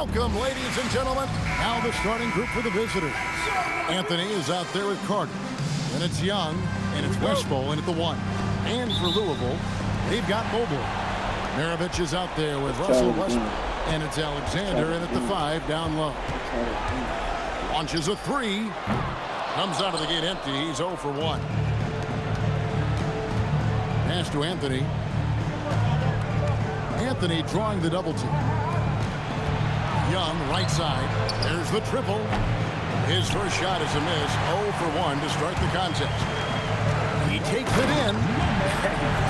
Welcome, ladies and gentlemen. Now the starting group for the visitors. Anthony is out there with Carter. Then it's Young, and it's Westphal in at the 1. And for Louisville, they've got Mobley. Maravich is out there with Russell Westbrook. And it's Alexander in at the 5 down low. Launches a 3. Comes out of the gate empty. He's 0 for 1. Pass to Anthony. Anthony drawing the double team. Young, right side. There's the triple. His first shot is a miss. 0 for 1 to start the contest. He takes it in.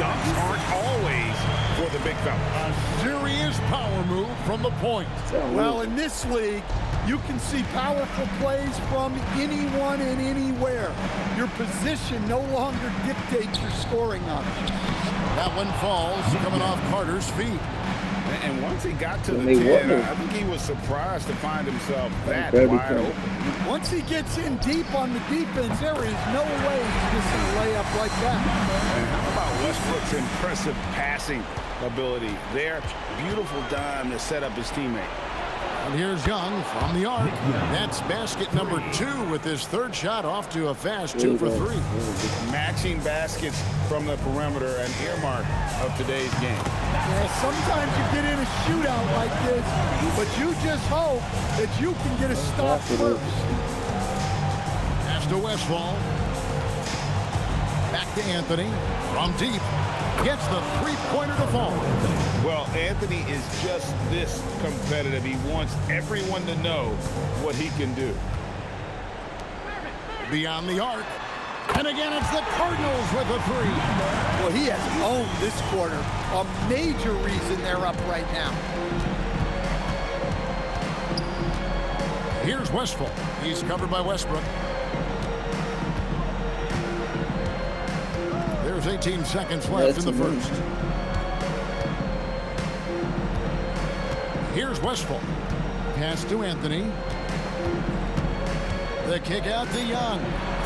Dunks aren't always for the big fella. A serious power move from the point. Well, in this league, you can see powerful plays from anyone and anywhere. Your position no longer dictates your scoring options. That one falls, coming off Carter's feet. And once he got to the 10, I think he was surprised to find himself that wide open. Once he gets in deep on the defense, there is no way he's missing a layup like that. And how about Westbrook's impressive passing ability there? Beautiful dime to set up his teammate. And here's Young from the arc. That's basket number 2 with his third shot off to a fast 2 for 3. Matching baskets from the perimeter, an earmark of today's game. Yeah, sometimes you get in a shootout like this, but you just hope that you can get a stop first. Pass to Westphal. Back to Anthony. From deep. Gets the three-pointer to fall. Well, Anthony is just this competitive. He wants everyone to know what he can do. Beyond the arc. And again, it's the Cardinals with a 3. Well, he has owned this quarter. A major reason they're up right now. Here's Westphal. He's covered by Westbrook. There's 18 seconds left in the first. Here's Westphal. Pass to Anthony. The kick out to Young.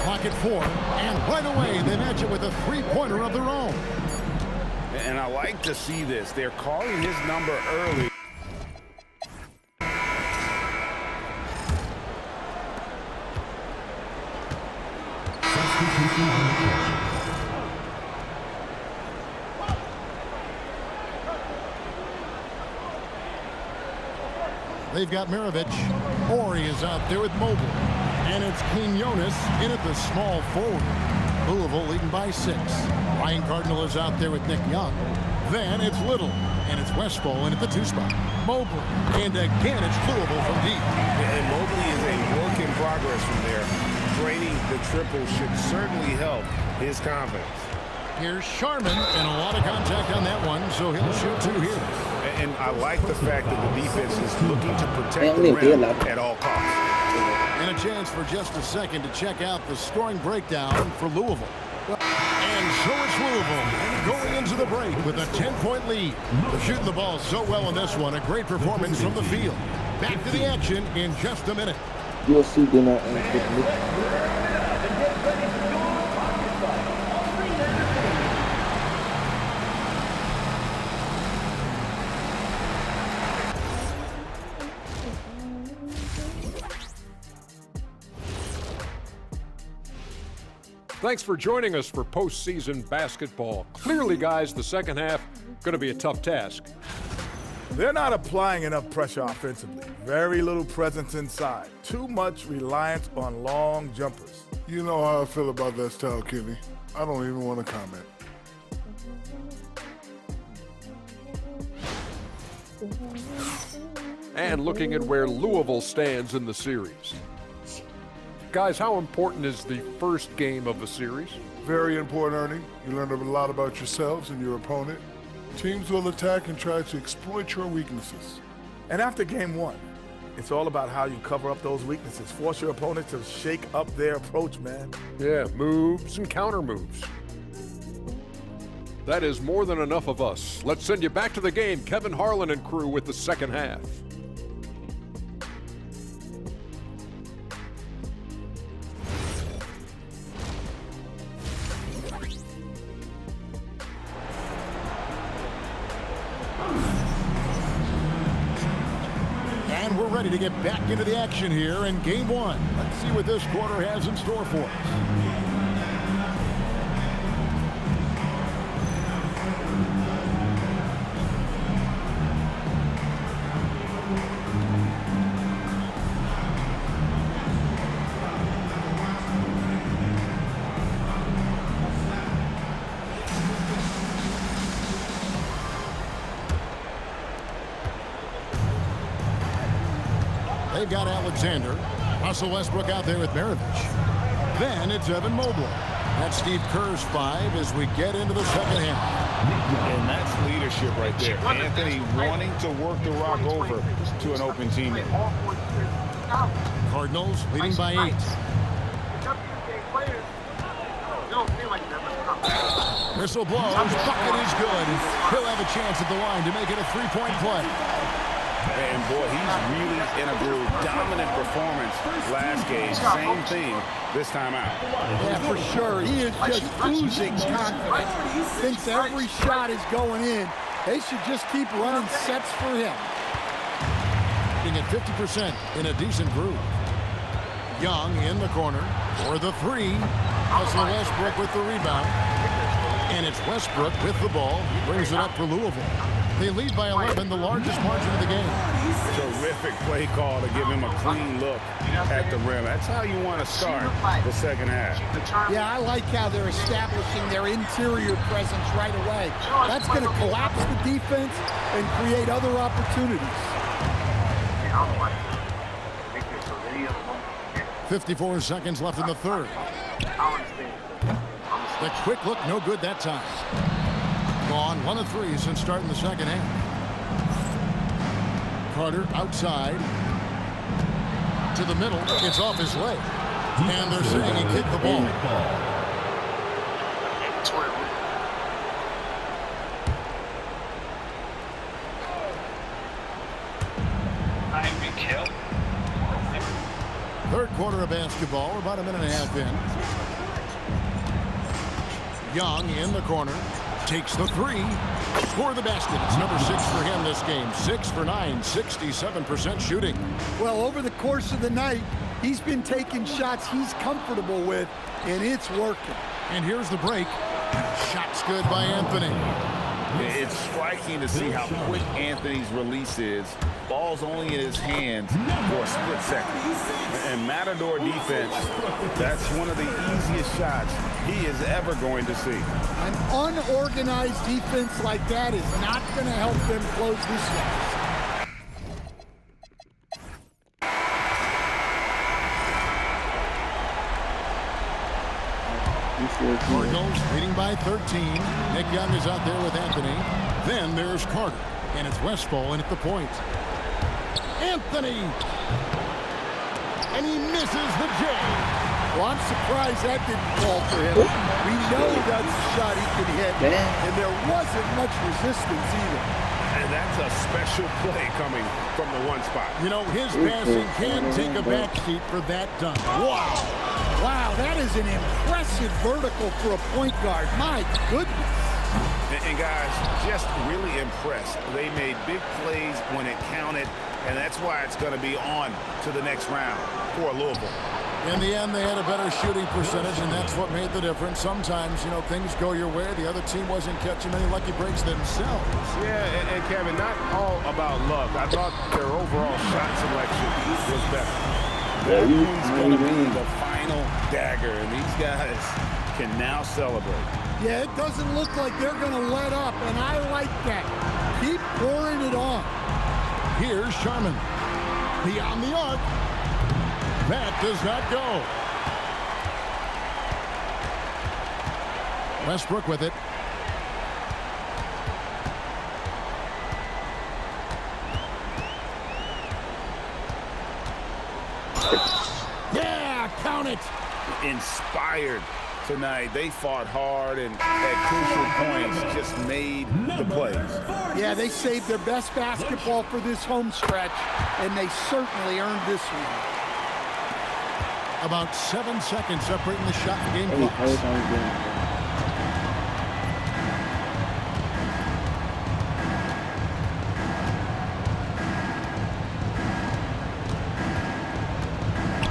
Clock at 4. And right away, they match it with a three-pointer of their own. And I like to see this. They're calling his number early. They've got Maravich. Ori is out there with Mobley. And it's Quinones in at the small forward. Louisville leading by 6. Ryan Cardinal is out there with Nick Young. Then it's Little. And it's Westphal in at the 2 spot. Mobley. And again, it's Louisville from deep. And Mobley is a work in progress from there. Draining the triple should certainly help his confidence. Here's Sharman, and a lot of contact on that one, so he'll shoot 2 here. And I like the fact that the defense is looking to protect the rim at all costs. And a chance for just a second to check out the scoring breakdown for Louisville. And so it's Louisville going into the break with a 10-point lead. They're shooting the ball so well in this one. A great performance from the field. Back to the action in just a minute. You'll see dinner. Thanks for joining us for postseason basketball. Clearly, guys, the second half going to be a tough task. They're not applying enough pressure offensively. Very little presence inside. Too much reliance on long jumpers. You know how I feel about that style, Kenny. I don't even want to comment. And looking at where Louisville stands in the series. Guys, how important is the first game of the series? Very important, Ernie. You learn a lot about yourselves and your opponent. Teams will attack and try to exploit your weaknesses. And after game 1, it's all about how you cover up those weaknesses. Force your opponent to shake up their approach, man. Yeah, moves and counter moves. That is more than enough of us. Let's send you back to the game. Kevin Harlan and crew with the second half. And we're ready to get back into the action here in game one. Let's see what this quarter has in store for us. They've got Alexander. Russell Westbrook out there with Maravich. Then it's Evan Mobley. That's Steve Kerr's 5 as we get into the second half. And that's leadership right there. Anthony wanting to work the rock over to an open teammate. Cardinals leading by 8. Whistle blows. Bucket is good. He'll have a chance at the line to make it a three-point play. And boy, he's really in a groove. Dominant performance last game. Same thing this time out. Yeah, for sure. He is just oozing confidence. Thinks every shot is going in. They should just keep running sets for him. Being at 50% in a decent groove. Young in the corner for the 3. Russell Westbrook with the rebound. And it's Westbrook with the ball. He brings it up for Louisville. They lead by 11, the largest margin of the game. Terrific play call to give him a clean look at the rim. That's how you want to start the second half. Yeah, I like how they're establishing their interior presence right away. That's going to collapse the defense and create other opportunities. 54 seconds left in the third. The quick look, no good that time. Gone 1 of 3 since starting the second half. Carter outside to the middle. It's off his leg. And they're saying he kicked the ball. Third quarter of basketball. We're about a minute and a half in. Young in the corner. Takes the 3. Score the basket. It's number 6 for him this game. 6 for 9. 67% shooting. Well, over the course of the night, he's been taking shots he's comfortable with, and it's working. And here's the break. Shot's good by Anthony. It's striking to see how quick Anthony's release is. Ball's only in his hands for a split second. And Matador defense, that's one of the easiest shots he is ever going to see. An unorganized defense like that is not going to help them close this gap. Cardinals leading by 13. Nick Young is out there with Anthony. Then there's Carter. And it's Westphal in at the point. Anthony! And he misses the J. Well, I'm surprised that didn't fall for him. We know that's a shot he can hit, and there wasn't much resistance either. And that's a special play coming from the one spot. You know, his passing can take a backseat for that dunk. Wow! Wow, that is an impressive vertical for a point guard. My goodness. And guys, just really impressed. They made big plays when it counted, and that's why it's going to be on to the next round for Louisville. In the end, they had a better shooting percentage, and that's what made the difference. Sometimes, you know, things go your way. The other team wasn't catching many lucky breaks themselves. Yeah, and Kevin, not all about luck. I thought their overall shot selection was better. That one's going to be the final dagger, and these guys can now celebrate. Yeah, it doesn't look like they're going to let up, and I like that. Keep pouring it on. Here's Sharman. Beyond the arc. That does not go. Westbrook with it. Yeah, count it. Inspired tonight. They fought hard and at crucial points just made the plays. Yeah, they saved their best basketball for this home stretch, and they certainly earned this one. About 7 seconds separating the shot and game clocks.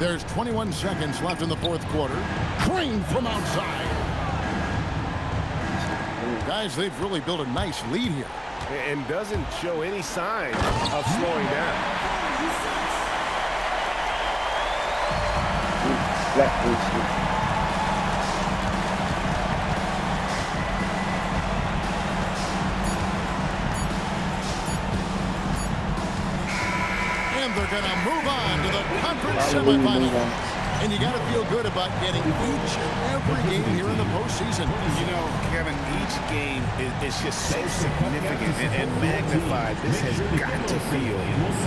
There's 21 seconds left in the fourth quarter. Green from outside. Guys, they've really built a nice lead here. And doesn't show any sign of slowing down. And they're going to move on to the conference semifinals. And you got to feel good about getting each and every game here in the postseason. You know, Kevin, each game is just so significant and magnified. This has got to feel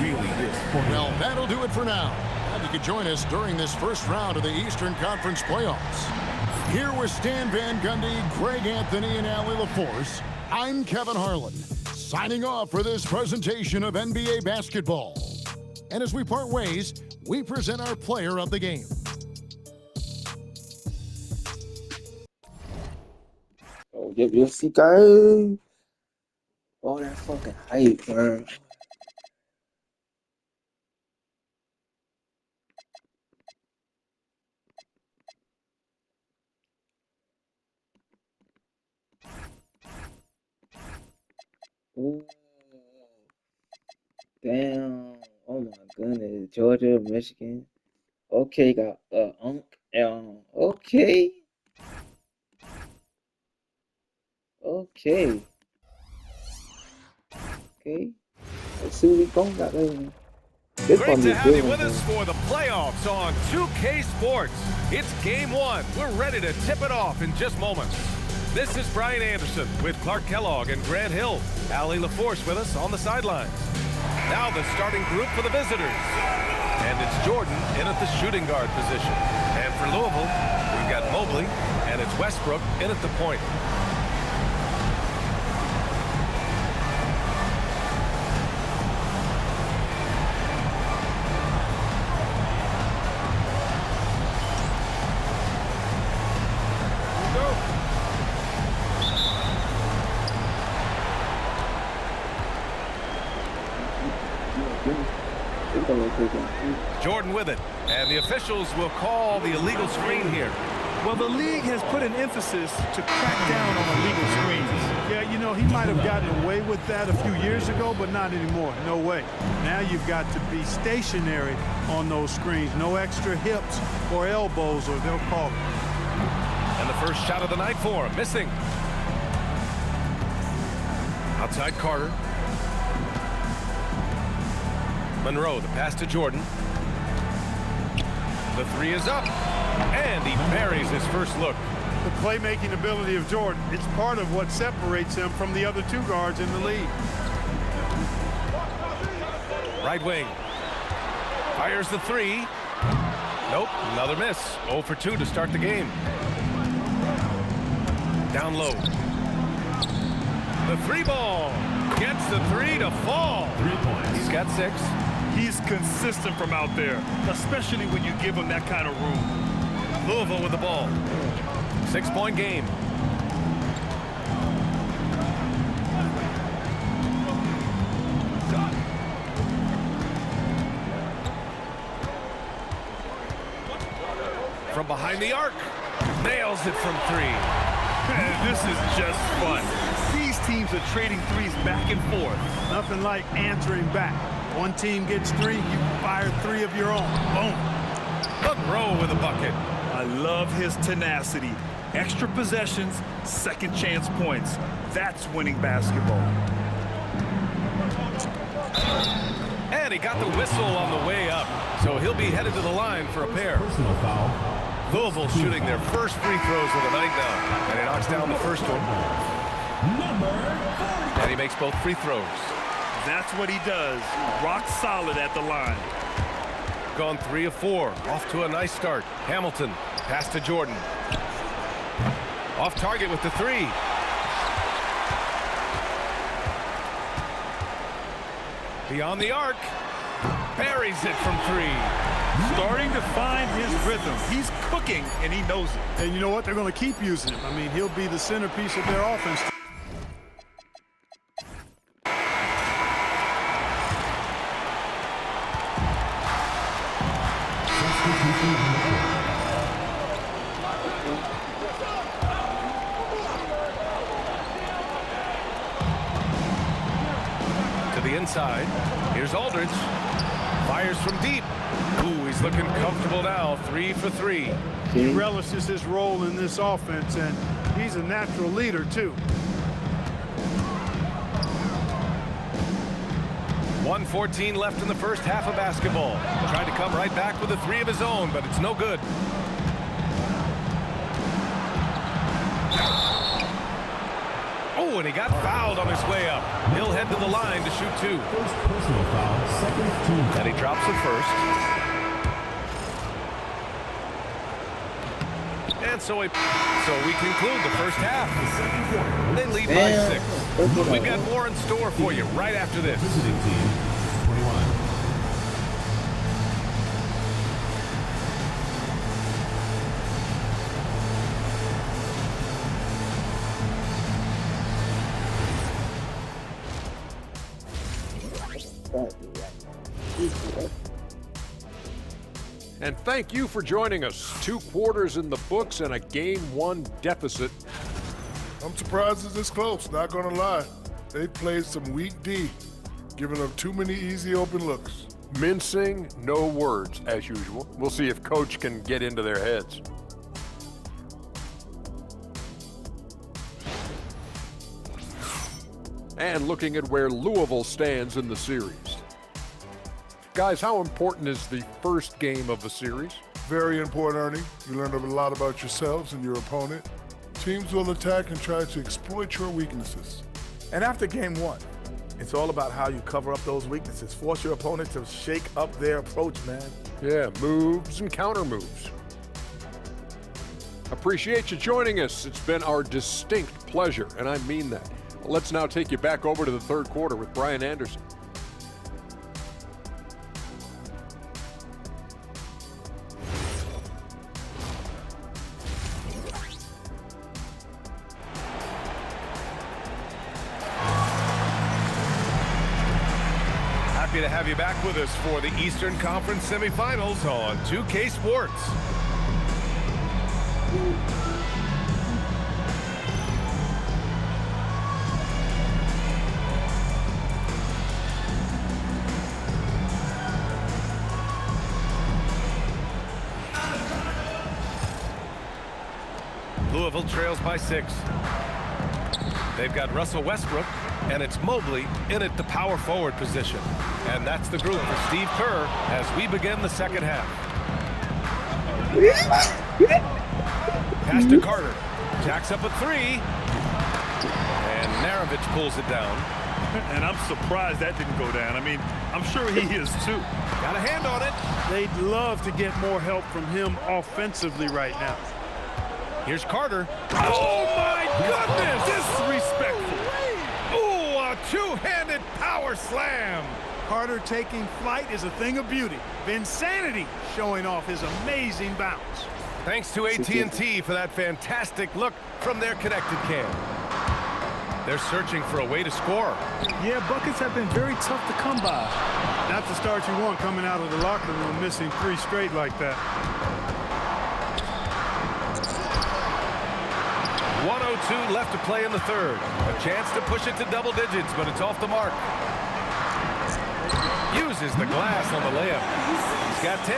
really good. Well, that'll do it for now. And you can join us during this first round of the Eastern Conference playoffs. Here with Stan Van Gundy, Greg Anthony, and Allie LaForce, I'm Kevin Harlan, signing off for this presentation of NBA basketball. And as we part ways, we present our player of the game. Oh, you see, guys? All that fucking hype, bro. Ooh. Damn. Oh my goodness. Georgia, Michigan. Okay, got okay. Okay. Okay. Let's see what we got there. Great to have you with us for the playoffs on 2K Sports. It's game one. We're ready to tip it off in just moments. This is Brian Anderson with Clark Kellogg and Grant Hill. Allie LaForce with us on the sidelines. Now the starting group for the visitors. And it's Jordan in at the shooting guard position. And for Louisville, we've got Mobley, and it's Westbrook in at the point. Jordan with it, and the officials will call the illegal screen here. Well, the league has put an emphasis to crack down on illegal screens. Yeah, you know, he might have gotten away with that a few years ago, but not anymore. No way. Now you've got to be stationary on those screens. No extra hips or elbows, or they'll call it. And the first shot of the night for him, missing. Outside Carter. Monroe, the pass to Jordan. The three is up, and he buries his first look. The playmaking ability of Jordan, it's part of what separates him from the other two guards in the league. Right wing. Fires the three. Nope, another miss. 0 for 2 to start the game. Down low. The three ball. Gets the three to fall. 3 points. He's got 6. He's consistent from out there, especially when you give him that kind of room. Louisville with the ball. 6-point game. From behind the arc. Nails it from 3. Man, this is just fun. These teams are trading threes back and forth. Nothing like answering back. One team gets 3, you fire 3 of your own. Boom. Monroe with a bucket. I love his tenacity. Extra possessions, second chance points. That's winning basketball. And he got the whistle on the way up, so he'll be headed to the line for a pair. Louisville shooting their first free throws of the night now, and he knocks down the first one. And he makes both free throws. That's what he does. Rock solid at the line. Gone 3 of 4. Off to a nice start. Hamilton. Pass to Jordan. Off target with the 3. Beyond the arc. Buries it from 3. Starting to find his rhythm. He's cooking, and he knows it. And you know what? They're going to keep using him. I mean, he'll be the centerpiece of their offense. the inside. Here's Aldridge. Fires from deep. Ooh, he's looking comfortable now. 3 for 3. He relishes his role in this offense, and he's a natural leader, too. 1:14 left in the first half of basketball. Tried to come right back with a 3 of his own, but it's no good. Oh, and he got fouled on his way up. He'll head to the line to shoot 2. And he drops it first. And so we conclude the first half. They lead by 6. We've got more in store for you right after this. And thank you for joining us. 2 quarters in the books and a Game 1 deficit. I'm surprised it's this close, not gonna lie. They played some weak D, giving up too many easy open looks. Mincing, no words, as usual. We'll see if Coach can get into their heads. And looking at where Louisville stands in the series. Guys, how important is the first game of the series? Very important, Ernie. You learn a lot about yourselves and your opponent. Teams will attack and try to exploit your weaknesses. And after game 1, it's all about how you cover up those weaknesses. Force your opponent to shake up their approach, man. Yeah, moves and counter moves. Appreciate you joining us. It's been our distinct pleasure, and I mean that. Let's now take you back over to the third quarter with Brian Anderson. Happy to have you back with us for the Eastern Conference semifinals on 2K Sports. Louisville trails by 6. They've got Russell Westbrook, and it's Mobley in at the power forward position. And that's the group for Steve Kerr as we begin the second half. Pass to Carter. Jacks up a 3. And Maravich pulls it down. And I'm surprised that didn't go down. I mean, I'm sure he is too. Got a hand on it. They'd love to get more help from him offensively right now. Here's Carter. Oh, my goodness! Disrespectful. Ooh, a two-handed power slam. Carter taking flight is a thing of beauty. Vinsanity showing off his amazing bounce. Thanks to AT&T for that fantastic look from their connected cam. They're searching for a way to score. Yeah, buckets have been very tough to come by. Not the start you want coming out of the locker room missing 3 straight like that. 1:02 left to play in the third. A chance to push it to double digits, but it's off the mark. Uses the glass on the layup. He's got 10.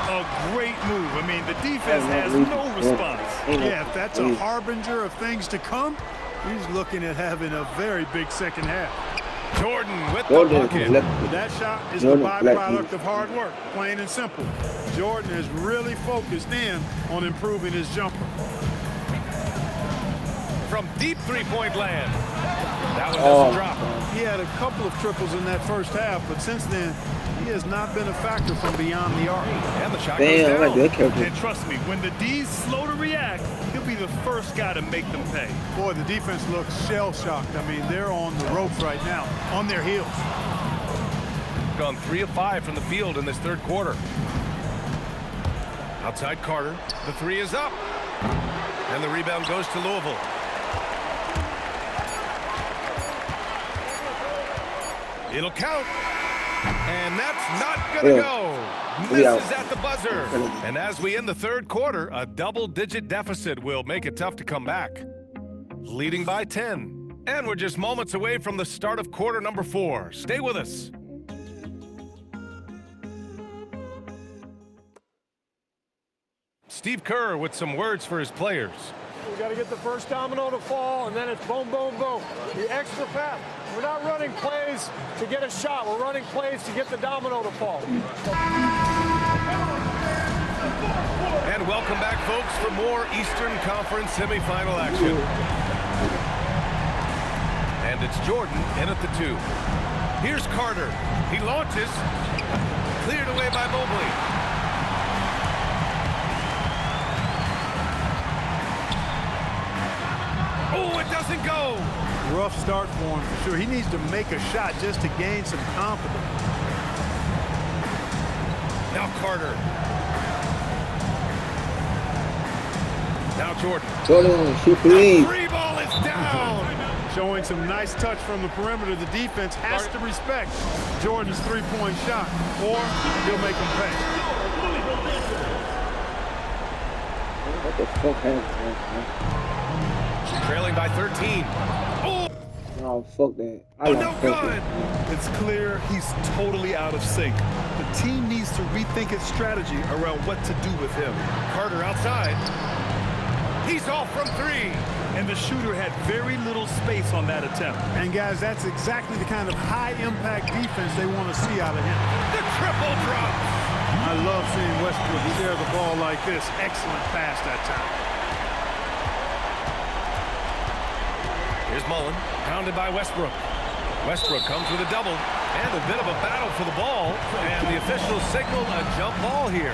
A great move. I mean, the defense has no response. Yeah, if that's a harbinger of things to come, he's looking at having a very big second half. Jordan with the bucket. That shot is the byproduct of hard work, plain and simple. Jordan is really focused in on improving his jumper. From deep three-point land. That one doesn't drop. He had a couple of triples in that first half, but since then, he has not been a factor from beyond the arc. And the shot goes down. And trust me, when the D's slow to react, he'll be the first guy to make them pay. Boy, the defense looks shell-shocked. I mean, they're on the ropes right now, on their heels. Gone 3 of 5 from the field in this third quarter. Outside Carter. The 3 is up. And the rebound goes to Louisville. It'll count. And that's not going to go. Misses at the buzzer. And as we end the third quarter, a double-digit deficit will make it tough to come back. Leading by 10. And we're just moments away from the start of quarter number 4. Stay with us. Steve Kerr with some words for his players. We got to get the first domino to fall, and then it's boom, boom, boom. The extra pass. We're not running plays to get a shot. We're running plays to get the domino to fall. And welcome back, folks, for more Eastern Conference semifinal action. And it's Jordan in at the 2. Here's Carter. He launches. Cleared away by Mobley. Oh, it doesn't go. Rough start for him for sure. He needs to make a shot just to gain some confidence. Now Carter. Now Jordan. Jordan, shoot three. Free ball is down. Showing some nice touch from the perimeter. The defense has to respect Jordan's three-point shot, or he'll make them pay. What the fuck happened? Trailing by 13. Oh! Oh, fuck that. No good. It's clear he's totally out of sync. The team needs to rethink its strategy around what to do with him. Carter outside. He's off from 3. And the shooter had very little space on that attempt. And guys, that's exactly the kind of high-impact defense they want to see out of him. The triple drop. I love seeing Westbrook share the ball like this. Excellent pass that time. Here's Mullen, pounded by Westbrook. Westbrook comes with a double, and a bit of a battle for the ball, and the officials signal a jump ball here.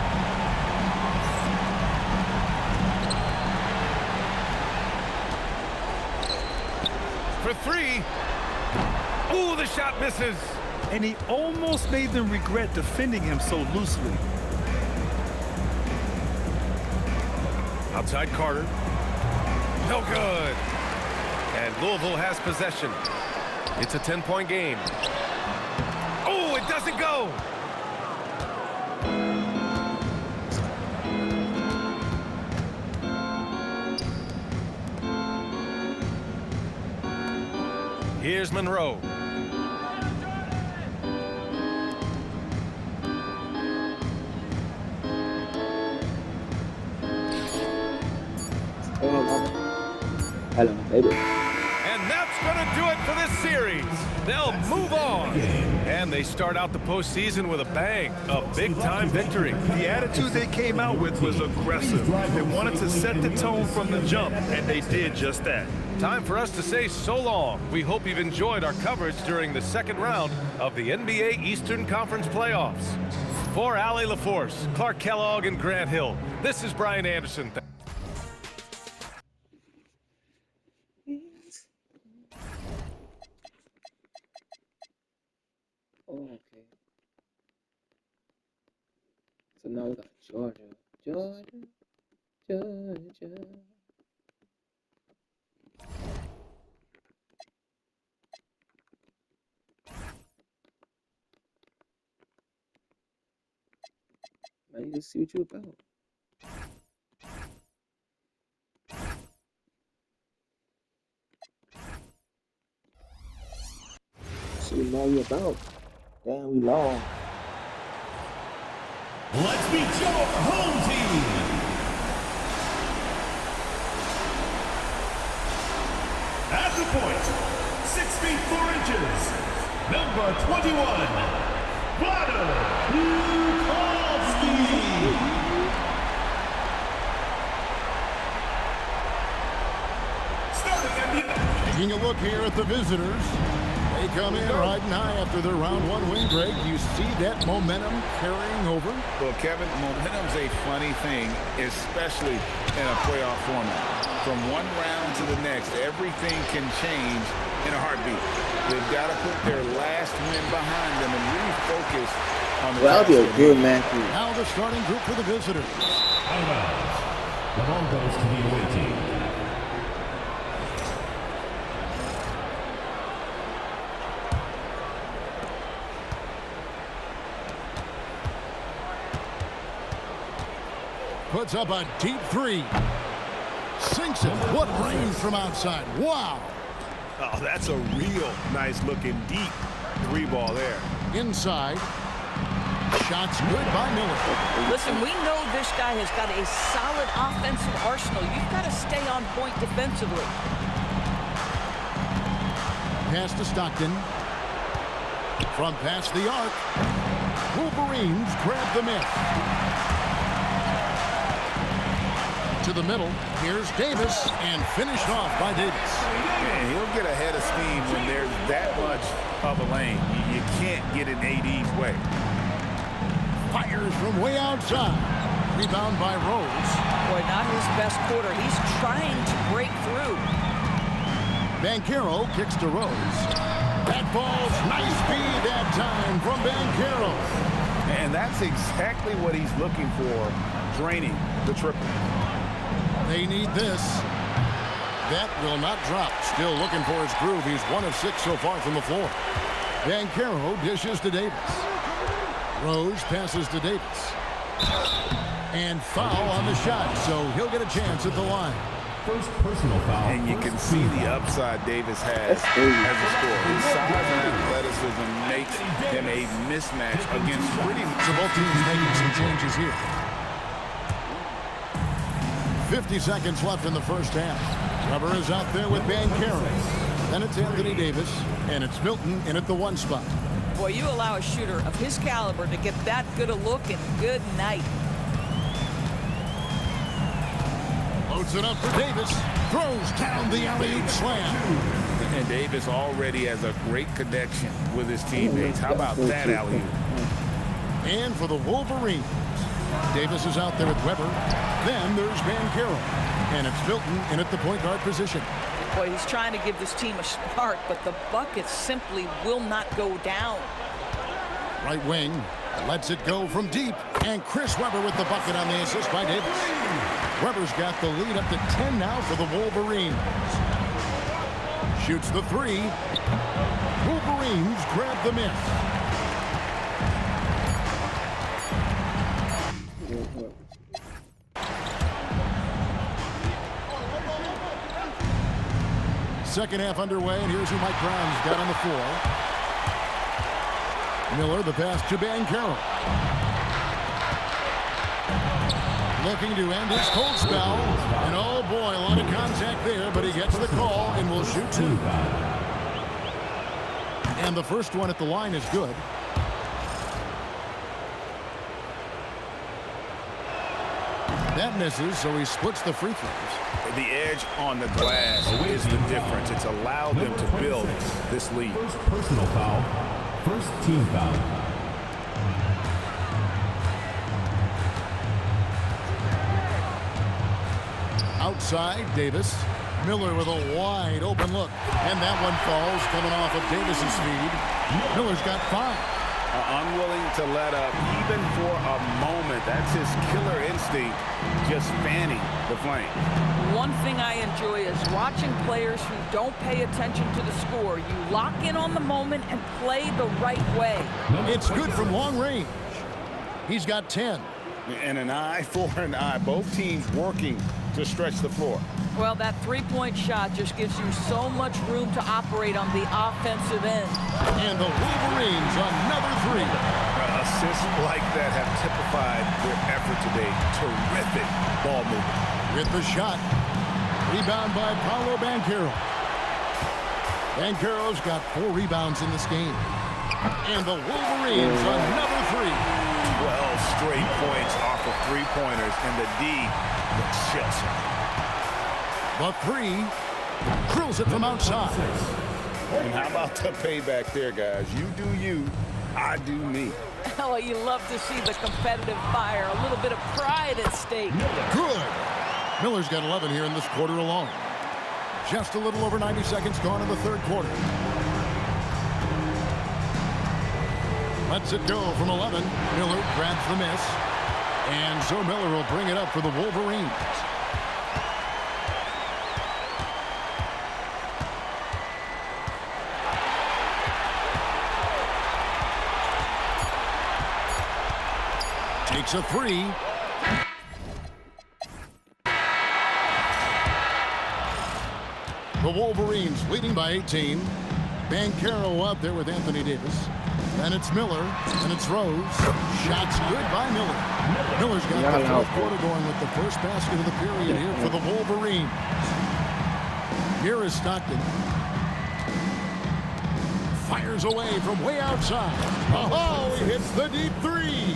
For 3. Ooh, the shot misses. And he almost made them regret defending him so loosely. Outside Carter. No good. And Louisville has possession. It's a 10-point game. Oh, it doesn't go. Here's Monroe. Hello, baby. And that's going to do it for this series. They'll move on. And they start out the postseason with a bang, a big-time victory. The attitude they came out with was aggressive. They wanted to set the tone from the jump, and they did just that. Time for us to say so long. We hope you've enjoyed our coverage during the second round of the NBA Eastern Conference playoffs. For Allie LaForce, Clark Kellogg, and Grant Hill, this is Brian Anderson. Oh, okay. So now we got Georgia. I need to see what you're about. See what now you're about. Damn, we lost. Let's meet your home team. At the point, 6 feet 4 inches, number 21, Vlado Lukovsky. Taking a look here at the visitors. They come in riding high after their round 1 win, Greg. You see that momentum carrying over? Well, Kevin, momentum's a funny thing, especially in a playoff format. From one round to the next, everything can change in a heartbeat. They've got to put their last win behind them and really focus on the Well, that'll be a good match. Now the starting group for the visitors. The ball goes to the away team. Puts up a deep 3. Sinks it. What range from outside. Wow. Oh, that's a real nice looking deep three ball there. Inside. Shots good by Miller. Listen, we know this guy has got a solid offensive arsenal. You've got to stay on point defensively. Pass to Stockton. From past the arc. Wolverines grab the miss. To the middle. Here's Davis, and finished off by Davis. And he'll get a head of steam when there's that much of a lane. You can't get in AD's way. Fires from way outside. Rebound by Rose. Boy, not his best quarter. He's trying to break through. Banchero kicks to Rose. That ball's nice speed that time from Banchero. And that's exactly what he's looking for, draining the triple. They need this. That will not drop. Still looking for his groove. He's 1 of 6 so far from the floor. Banchero dishes to Davis. Rose passes to Davis. And foul on the shot, so he'll get a chance at the line. First personal foul. And you can see the upside Davis has as a scorer. His size and athleticism makes him a mismatch against pretty much. So both teams making some changes here. 50 seconds left in the first half. Weber is out there with Banchero. Then it's Anthony Davis, and it's Milton in at the 1 spot. Boy, you allow a shooter of his caliber to get that good a look, and good night. Loads it up for Davis. Throws down the alley-oop slam. And Davis already has a great connection with his teammates. How about that alley-oop? And for the Wolverines, Davis is out there with Weber. Then there's Banchero. And it's Milton in at the point guard position. Boy, he's trying to give this team a spark, but the bucket simply will not go down. Right wing lets it go from deep. And Chris Weber with the bucket on the assist by Davis. Weber's got the lead up to 10 now for the Wolverines. Shoots the 3. Wolverines grab the miss. Second half underway, and here's who Mike Brown's got on the floor. Miller, the pass to Banchero. Looking to end his cold spell. And oh boy, a lot of contact there, but he gets the call and will shoot 2. And the first one at the line is good. That misses, so he splits the free throws. The edge on the glass is the difference. It's allowed them to build this lead. First personal foul. First team foul. Outside, Davis. Miller with a wide open look. And that one falls, coming off of Davis's feed. Miller's got 5. Unwilling to let up even for a moment. That's his killer instinct, just fanning the flame. One thing I enjoy is watching players who don't pay attention to the score. You lock in on the moment and play the right way. It's good from long range. He's got 10. And an eye for an eye. Both teams working to stretch the floor. Well, that three-point shot just gives you so much room to operate on the offensive end. And the Wolverines, another 3. Assists like that have typified their effort today. Terrific ball movement. With the shot. Rebound by Paolo Banchero. Banchero's got 4 rebounds in this game. And the Wolverines, another 3. 12 straight points off of 3-pointers, and the D looks just. The 3 drills it from outside. And how about the payback there, guys? You do you, I do me. Oh, you love to see the competitive fire. A little bit of pride at stake. Good. Miller's got 11 here in this quarter alone. Just a little over 90 seconds gone in the third quarter. Lets it go from 11. Miller grabs the miss. And so Miller will bring it up for the Wolverines. Takes a 3. The Wolverines leading by 18. Banchero out there with Anthony Davis. Then it's Miller, and it's Rose. Shots good by Miller. Miller's got the fourth quarter going with the first basket of the period here for the Wolverines. Here is Stockton. Fires away from way outside. Oh, he hits the deep three.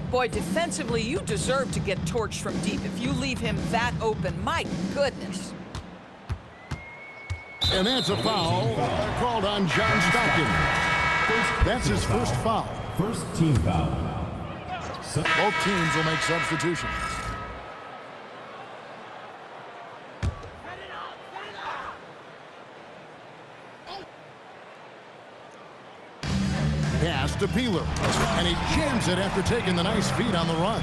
Boy, defensively, you deserve to get torched from deep if you leave him that open. My goodness. And that's a foul called on John Stockton. That's his first foul. First team foul. Both teams will make substitutions. Pass to Peeler, and he jams it after taking the nice feed on the run.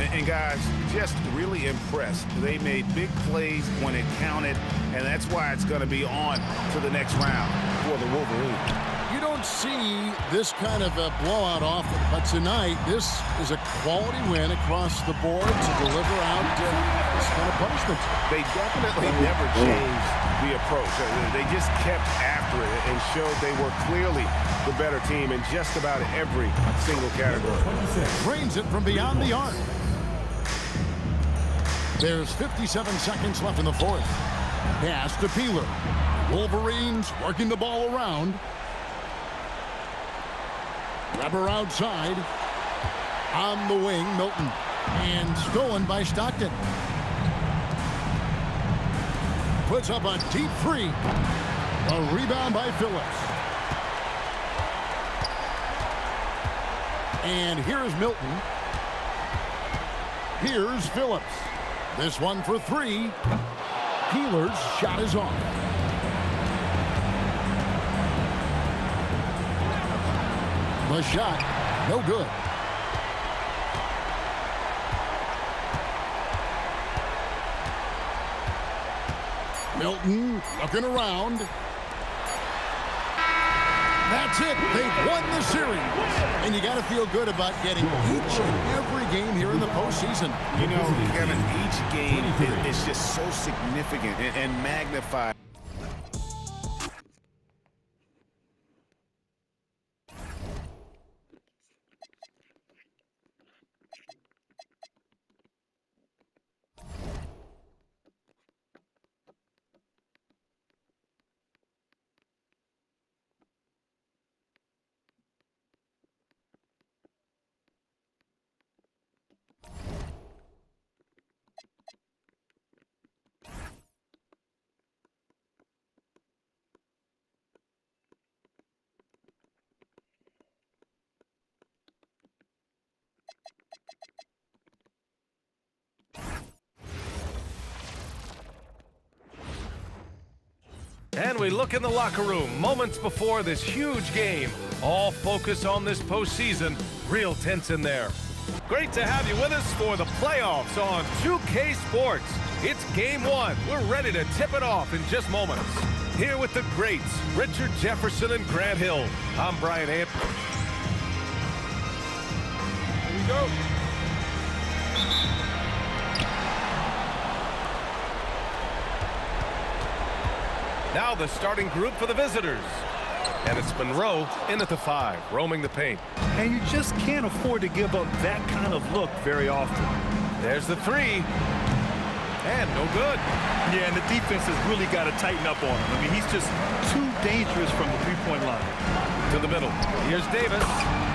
And guys, just really impressed. They made big plays when it counted, and that's why it's going to be on to the next round for the Wolverines. You don't see this kind of a blowout often, but tonight this is a quality win across the board to deliver out this kind of punishment. They definitely never changed the approach. They just kept after it and showed they were clearly the better team in just about every single category. Drains it from beyond the arc. There's 57 seconds left in the fourth. Pass to Peeler. Wolverines working the ball around. Weber outside. On the wing, Milton. And stolen by Stockton. Puts up a deep three. A rebound by Phillips. And here's Milton. Here's Phillips. This one for three. Peeler's shot is off. The shot, no good. Milton looking around. That's it. They've won the series. And you got to feel good about getting each and every game here in the postseason. You know, Kevin, each game is just so significant and magnified. And we look in the locker room moments before this huge game. All focus on this postseason. Real tense in there. Great to have you with us for the playoffs on 2K Sports. It's game one. We're ready to tip it off in just moments. Here with the greats, Richard Jefferson and Grant Hill. I'm Brian Anderson. Here we go. Now the starting group for the visitors. And it's Monroe in at the 5, roaming the paint. And you just can't afford to give up that kind of look very often. There's the 3. And no good. Yeah, and the defense has really got to tighten up on him. I mean, he's just too dangerous from the three-point line. To the middle. Here's Davis.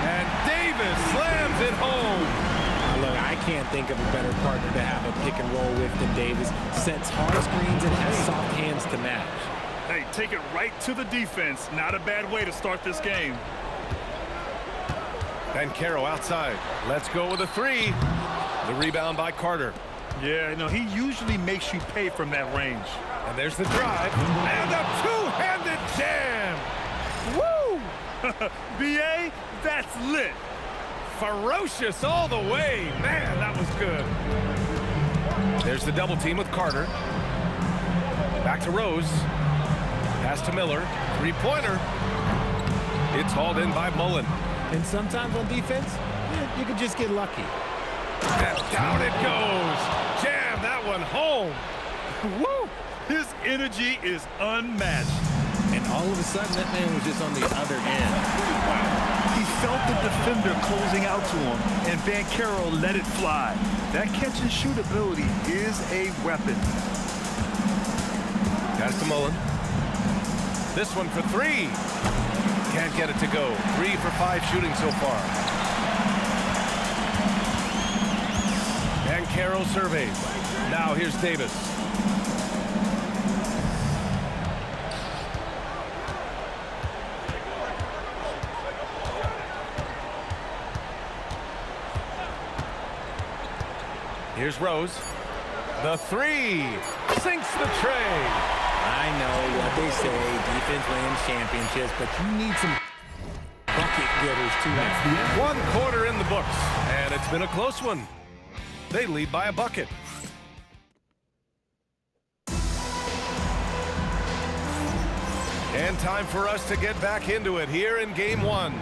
And Davis slams it home. Look, I can't think of a better partner to have a pick and roll with than Davis. Sets hard screens and has soft hands to match. Hey, take it right to the defense. Not a bad way to start this game. Banchero outside. Let's go with a 3. The rebound by Carter. Yeah, you know, he usually makes you pay from that range. And there's the drive. And a two-handed jam. Woo! B.A., that's lit. Ferocious all the way. Man, that was good. There's the double team with Carter. Back to Rose. Pass to Miller. Three-pointer. It's hauled in by Mullen. And sometimes on defense, you can just get lucky. And down it goes. Jam that one home. Woo! His energy is unmatched. And all of a sudden, that man was just on the other end. He felt the defender closing out to him, and Banchero let it fly. That catch-and-shoot ability is a weapon. Guys to Mullen. This one for three. Can't get it to go. 3 for 5 shooting so far. Banchero surveys. Now here's Davis. Here's Rose. The three. Sinks the tray. I know what they say, defense wins championships, but you need some bucket getters too. That's the end. 1 quarter in the books, and it's been a close one. They lead by a bucket. And time for us to get back into it here in game 1.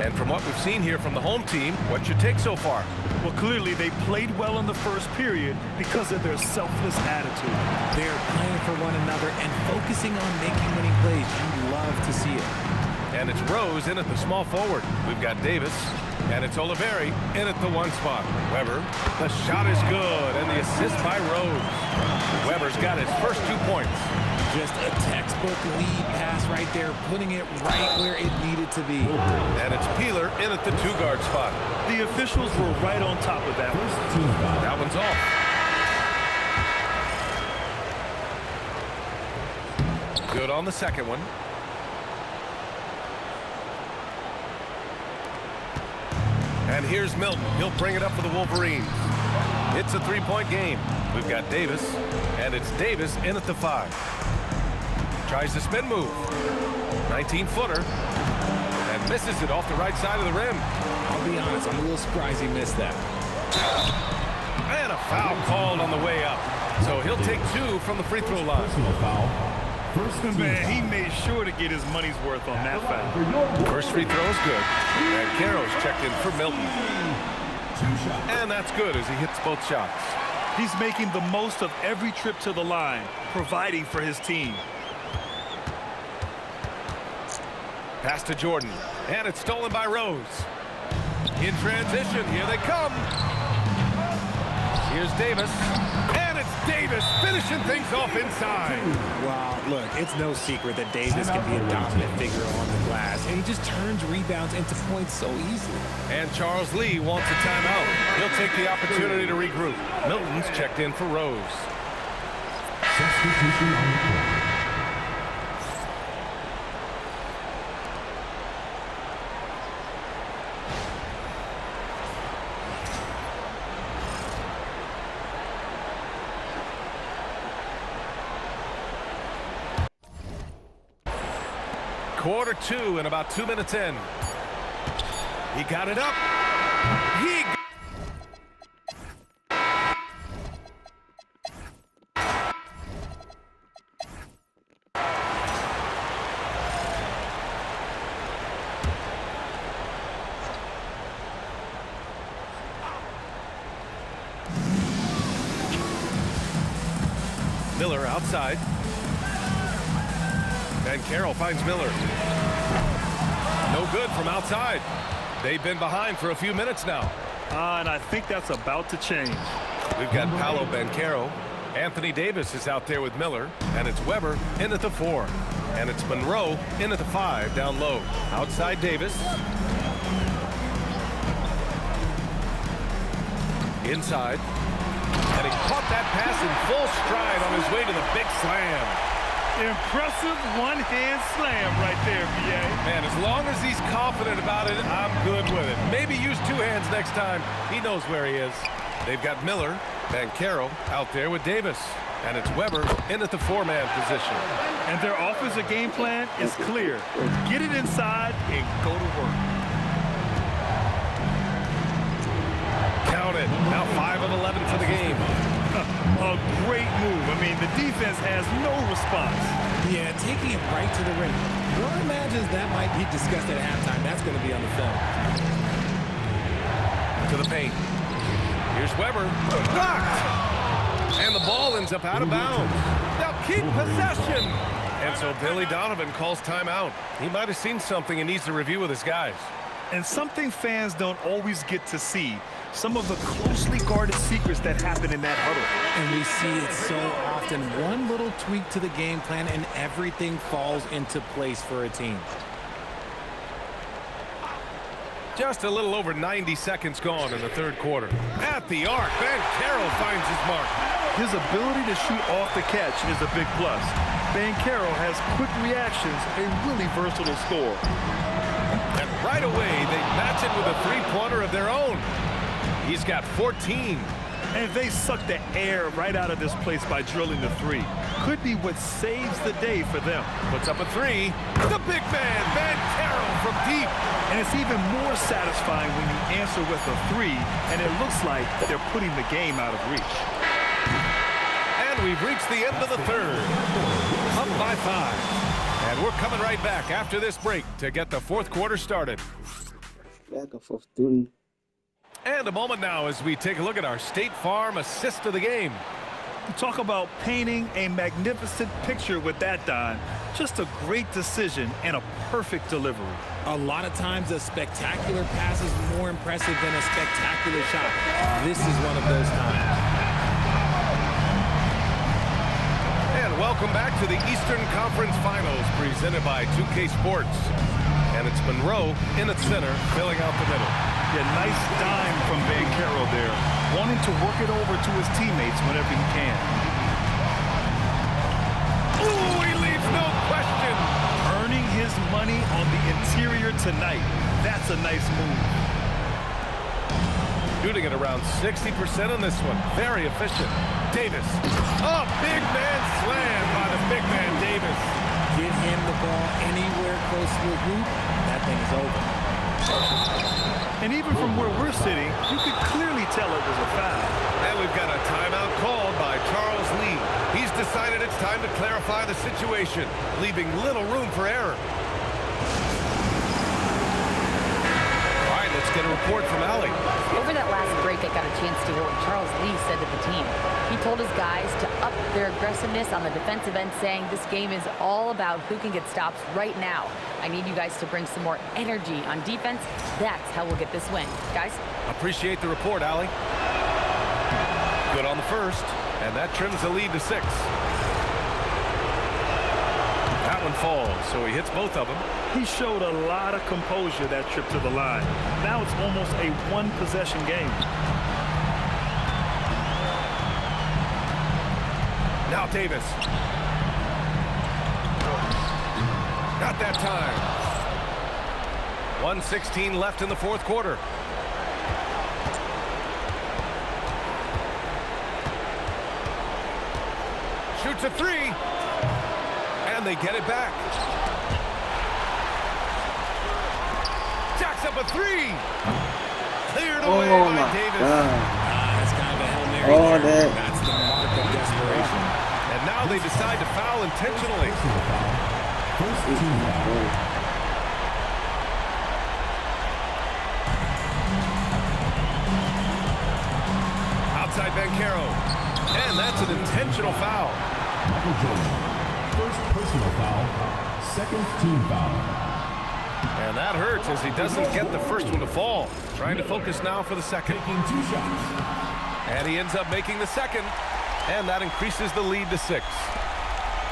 And from what we've seen here from the home team, what's your take so far? Well, clearly they played well in the first period because of their selfless attitude. They're playing for one another and focusing on making winning plays. You love to see it. And it's Rose in at the small forward. We've got Davis, and it's Oliveri in at the 1 spot. Weber, the shot is good, and the assist by Rose. Weber's got his first 2 points. Just a textbook lead pass right there, putting it right where it needed to be. And it's Peeler in at the 2-guard spot. The officials were right on top of that one. That one's off. Good on the second one. And here's Milton. He'll bring it up for the Wolverines. It's a 3-point game. We've got Davis, and it's Davis in at the 5. Tries the spin move. 19-footer. And misses it off the right side of the rim. I'll be honest, I'm a little surprised he missed that. And a foul called on the way up. So he'll take 2 from the free throw line. Man, he made sure to get his money's worth on that foul. First free throw is good. And Banchero's checked in for Milton. And that's good as he hits both shots. He's making the most of every trip to the line, providing for his team. Pass to Jordan, and it's stolen by Rose. In transition, here they come. Here's Davis, and it's Davis finishing things off inside. Wow, look, it's no secret that Davis can be a dominant figure on the glass, and he just turns rebounds into points so easily. And Charles Lee wants a timeout. He'll take the opportunity to regroup. Milton's checked in for Rose. Substitution on the court. Quarter 2 and about 2 minutes in. He got it up. Miller outside. Banchero finds Miller. No good from outside. They've been behind for a few minutes now. And I think that's about to change. We've got Paolo Banchero. Anthony Davis is out there with Miller. And it's Weber in at the 4. And it's Monroe in at the 5 down low. Outside Davis. Inside. And he caught that pass in full stride on his way to the big slam. Impressive one-hand slam right there, B.A. Man, as long as he's confident about it, I'm good with it. Maybe use 2 hands next time. He knows where he is. They've got Miller, Banchero out there with Davis. And it's Weber in at the 4-man position. And their offensive game plan is clear. Get it inside and go to work. Count it. Now 5 of 11 for the game. A great move. I mean, the defense has no response. Yeah, taking it right to the rim. One imagines that might be discussed at halftime. That's going to be on the film. To the paint. Here's Weber. Blocked! And the ball ends up out of bounds. Now keep possession. And so Billy Donovan calls timeout. He might have seen something and needs to review with his guys. And something fans don't always get to see, some of the closely guarded secrets that happen in that huddle. And we see it so often. One little tweak to the game plan and everything falls into place for a team. Just a little over 90 seconds gone in the third quarter. At the arc, Banchero finds his mark. His ability to shoot off the catch is a big plus. Banchero has quick reactions, a really versatile scorer. And right away, they match it with a three-pointer of their own. He's got 14. And they suck the air right out of this place by drilling the three. Could be what saves the day for them. Puts up a three. The big man, Banchero from deep. And it's even more satisfying when you answer with a three, and it looks like they're putting the game out of reach. And we've reached the end of the third. Up by 5. And we're coming right back after this break to get the fourth quarter started. Back and forth three. And a moment now as we take a look at our State Farm assist of the game. Talk about painting a magnificent picture with that, Don. Just a great decision and a perfect delivery. A lot of times a spectacular pass is more impressive than a spectacular shot. This is one of those times. And welcome back to the Eastern Conference Finals presented by 2K Sports. And it's Monroe in its center, filling out the middle. Yeah, nice dime from Banchero there, wanting to work it over to his teammates whenever he can. Ooh, he leaves no question. Earning his money on the interior tonight. That's a nice move. Shooting at around 60% on this one. Very efficient. Davis. Oh, big man slam by the big man Davis. Get him the ball anywhere close to the hoop, that thing is over. And even from where we're sitting, you could clearly tell it was a foul. And we've got a timeout called by Charles Lee. He's decided it's time to clarify the situation, leaving little room for error. All right, let's get a report from Allie. Over that last break, I got a chance to hear what Charles Lee said to the team. He told his guys to up their aggressiveness on the defensive end, saying this game is all about who can get stops right now. I need you guys to bring some more energy on defense. That's how we'll get this win. Guys? Appreciate the report, Allie. Good on the first, and that trims the lead to 6. That one falls, so he hits both of them. He showed a lot of composure that trip to the line. Now it's almost a one-possession game. Now Davis. Not that time. 1:16 left in the fourth quarter. Shoots a three. And they get it back. Jacks up a three. Cleared away by Davis. That's kind of a Hail Mary there. That's the mark of desperation. And now they decide to foul intentionally. Outside Banchero. And that's an intentional foul. First personal foul, second team foul. And that hurts as he doesn't get the first one to fall. Trying to focus now for the second. Taking 2 shots. And he ends up making the second. And that increases the lead to 6.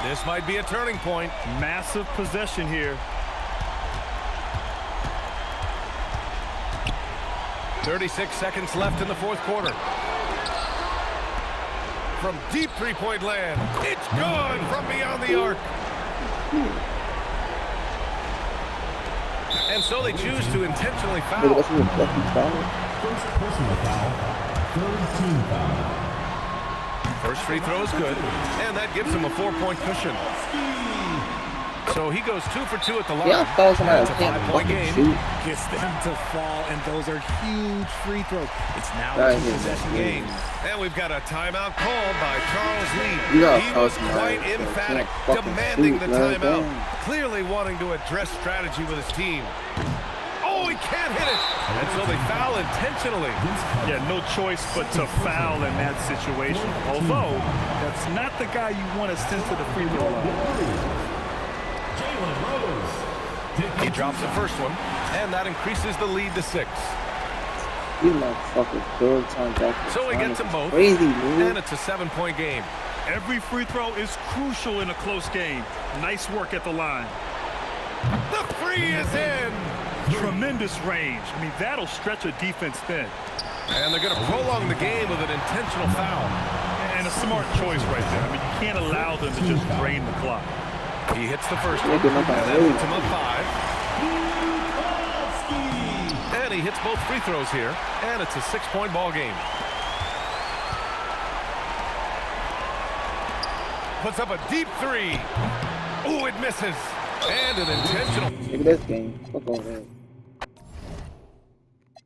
This might be a turning point. Massive possession here. 36 seconds left in the fourth quarter. From deep three-point land. It's good from beyond the arc. And so they choose to intentionally foul. First personal foul, third team foul. First free throw is good, and that gives him a 4-point cushion. So he goes 2 for 2 at the line. It's a 5-point game. Gets them to fall, and those are huge free throws. It's now a 2-possession game. And we've got a timeout called by Charles Lee. He was quite emphatic, demanding the timeout, clearly wanting to address strategy with his team. Oh, he can't hit it. And so they foul intentionally. Yeah, no choice but to foul in that situation. Although, that's not the guy you want to send to the free throw line. He drops the first one, and that increases the lead to 6. You motherfucker, third time back. So he gets them both, crazy, man. and it's a 7-point game. Every free throw is crucial in a close game. Nice work at the line. The three is in. Tremendous range. I mean, that'll stretch a defense thin. And they're going to prolong the game with an intentional foul. And a smart choice right there. I mean, you can't allow them to just drain the clock. He hits the first one, and that puts him up 5. And he hits both free throws here, and it's a 6-point ball game. Puts up a deep 3. Ooh, it misses. And an intentional. Maybe that's game. Fuck all that.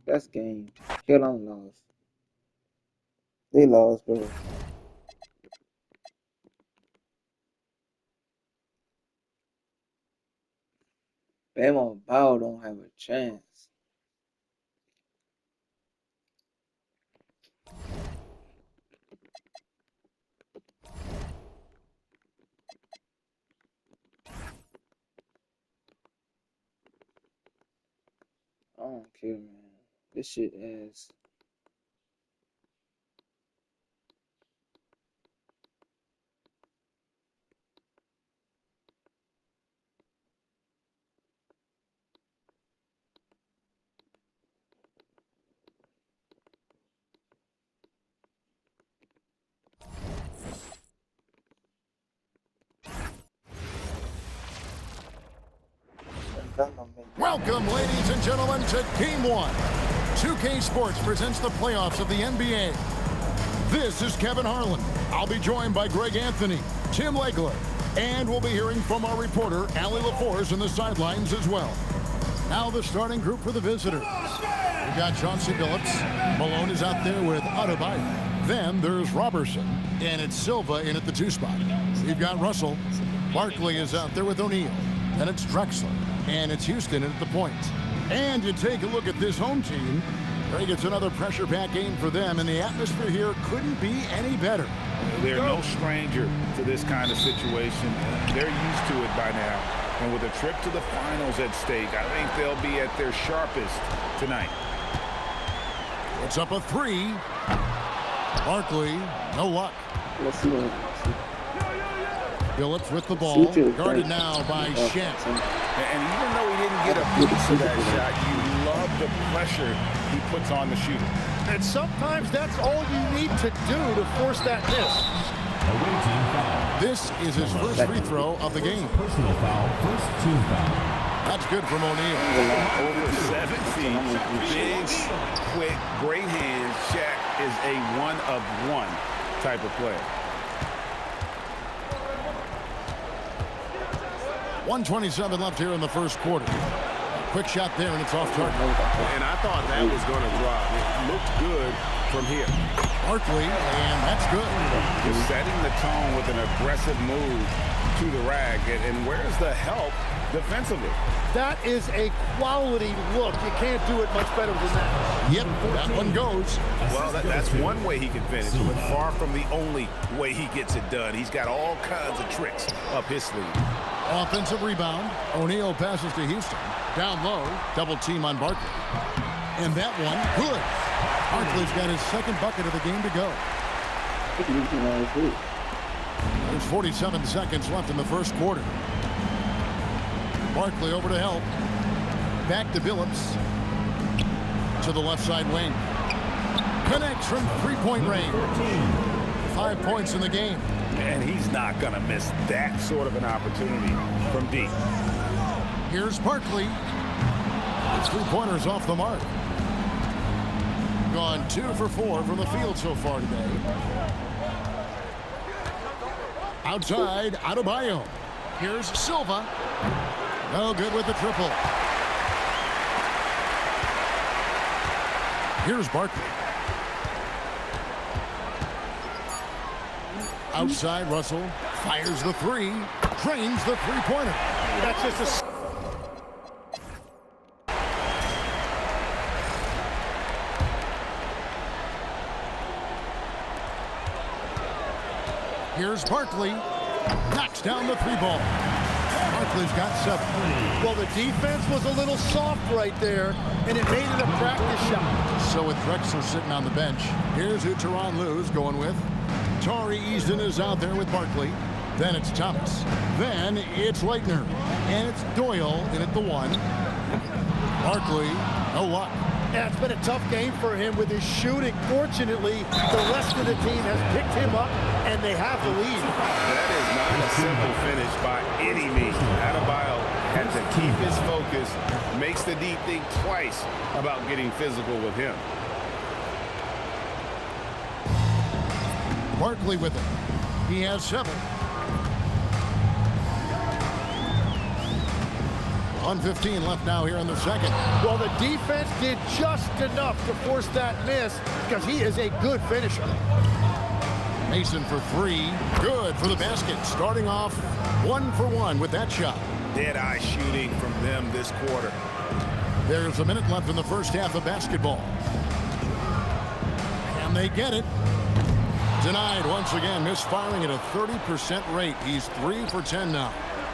That's game. Kill on lost. They lost, bro. Bama Bao don't have a chance. I don't care, man. This shit is. Welcome, ladies and gentlemen, to Game 1. 2K Sports presents the playoffs of the NBA. This is Kevin Harlan. I'll be joined by Greg Anthony, Tim Legler, and we'll be hearing from our reporter, Allie LaForce, on the sidelines as well. Now the starting group for the visitors. We've got Chauncey Billups. Malone is out there with Adebayo. Then there's Robertson, and it's Silva in at the 2 spot. We've got Russell. Barkley is out there with O'Neal. Then it's Drexler, and it's Houston at the point. And you take a look at this home team. Greg, it's another pressure-packed game for them, and the atmosphere here couldn't be any better. They're no stranger to this kind of situation. They're used to it by now. And with a trip to the finals at stake, I think they'll be at their sharpest tonight. It's up a 3. Barkley, no luck. Let's see what Billups with the ball, guarded now by Shaq. And even though he didn't get a piece of that shot, you love the pressure he puts on the shooter. And sometimes that's all you need to do to force that miss. This is his first free throw of the game. Personal foul, first team foul. That's good from O'Neal. Over 7 feet, big, quick, great hands. Shaq is a one-of-one type of player. 1:27 left here in the first quarter. Quick shot there, and it's off target. And I thought that was going to drop. It looked good from here. Barkley, and that's good. Just setting the tone with an aggressive move to the rack. And where's the help defensively? That is a quality look. You can't do it much better than that. Yep, that one goes. Well, that's one way he can finish, but far from the only way he gets it done. He's got all kinds of tricks up his sleeve. Offensive rebound. O'Neal passes to Houston. Down low, double team on Barkley. And that one, good. Barkley's got his second bucket of the game to go. There's 47 seconds left in the first quarter. Barkley over to help. Back to Billups. To the left side wing. Connects from three-point range. 5 points in the game. And he's not going to miss that sort of an opportunity from deep. Here's Barkley. His 3-pointers off the mark. Gone 2 for 4 from the field so far today. Outside, Adebayo. Here's Silva. No good with the triple. Here's Barkley. Outside, Russell fires the 3, drains the 3-pointer. That's just a... Here's Barkley. Knocks down the three ball. Barkley's got 7. Well, the defense was a little soft right there, and it made it a practice shot. So with Drexler sitting on the bench, here's who Tyronn Lue's going with. Tari Eason is out there with Barkley. Then it's Thomas. Then it's Leitner. And it's Doyle in at the 1. Barkley, no luck. Yeah, it's been a tough game for him with his shooting. Fortunately, the rest of the team has picked him up, and they have the lead. That is not a simple finish by any means. Adebayo had to keep his focus, makes the D think twice about getting physical with him. Barkley with it. He has 7. 1:15 left now here in the second. Well, the defense did just enough to force that miss because he is a good finisher. Mason for 3. Good for the basket. Starting off 1 for 1 with that shot. Dead-eye shooting from them this quarter. There's a minute left in the first half of basketball. And they get it. Denied once again, misfiring at a 30% rate. He's 3 for 10 now.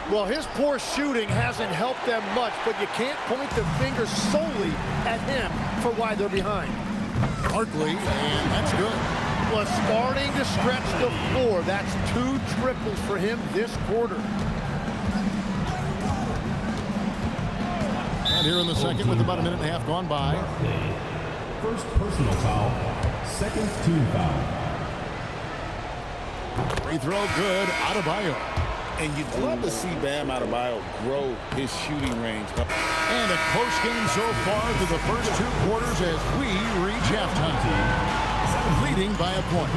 Well, his poor shooting hasn't helped them much, but you can't point the finger solely at him for why they're behind. Barkley, and that's good. Was starting to stretch the floor. That's 2 triples for him this quarter. And here in the second with about a minute and a half gone by. First personal foul, second team foul. Free throw good, Adebayo. And you'd love to see Bam Adebayo grow his shooting range. And a close game so far through the first 2 quarters as we reach halftime. Leading by a point.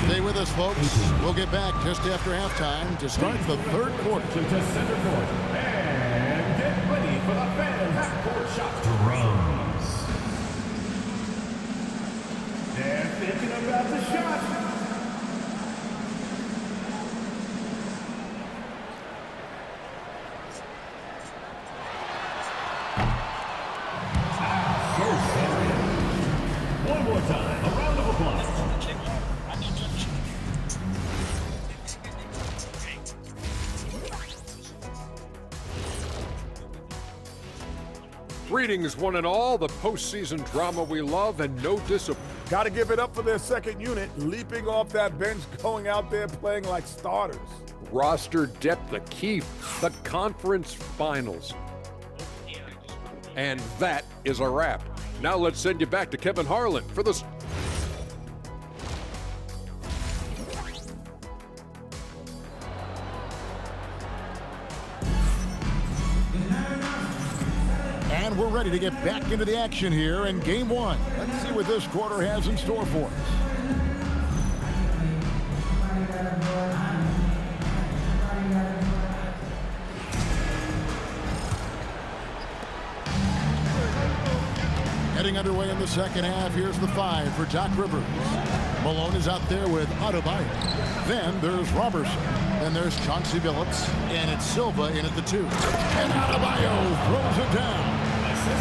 Stay with us, folks. We'll get back just after halftime to start the third quarter. To center court. And get ready for the fan half-court shot. Drums. They're thinking about the shot. One more time, a round of applause. Greetings, one and all. The postseason drama we love and no disappointment. Got to give it up for their second unit, leaping off that bench, going out there playing like starters. Roster depth, the key, the conference finals. And that is a wrap. Now let's send you back to Kevin Harlan for the... And we're ready to get back into the action here in game 1. Let's see what this quarter has in store for us. Getting underway in the second half. Here's the 5 for Doc Rivers. Malone is out there with Adebayo. Then there's Robertson. Then there's Chauncey Billups. And it's Silva in at the 2. And Adebayo throws it down.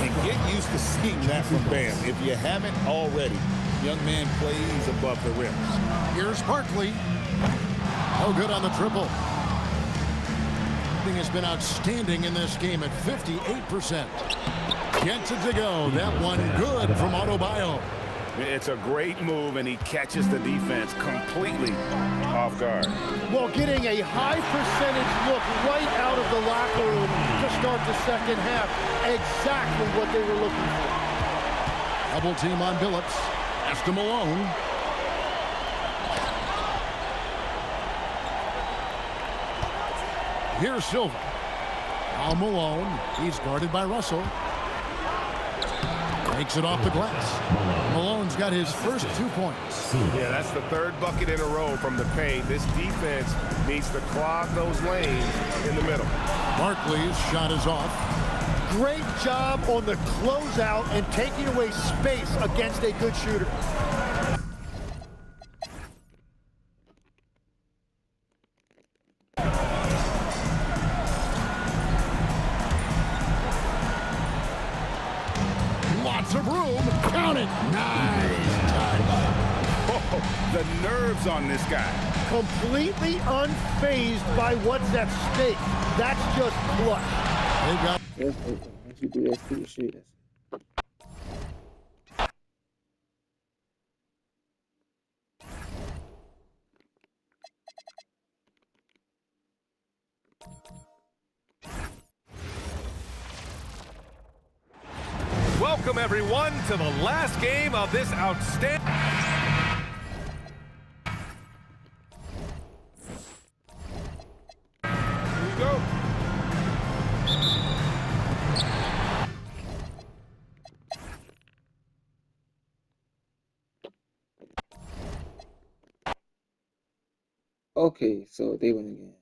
And get used to seeing that from Bam. If you haven't already, young man plays above the rim. Here's Barkley. No good on the triple. Has been outstanding in this game at 58%. Gets it to go. That one good from Adebayo. It's a great move, and he catches the defense completely off guard. Well, getting a high percentage look right out of the locker room to start the second half. Exactly what they were looking for. Double team on Billups. Pass to Malone. Here's Silva. Now Malone. He's guarded by Russell. Takes it off the glass. Malone's got his first 2 points. Yeah, that's the 3rd bucket in a row from the paint. This defense needs to clog those lanes in the middle. Barkley's shot is off. Great job on the closeout and taking away space against a good shooter. Lots of room. Count it. Nice. Oh, the nerves on this guy. completely unfazed by what's at stake. That's just clutch. They've got Once you do that stupid shit, that's Welcome, everyone, to the last game of this outstanding... Here we go. okay. So they win again.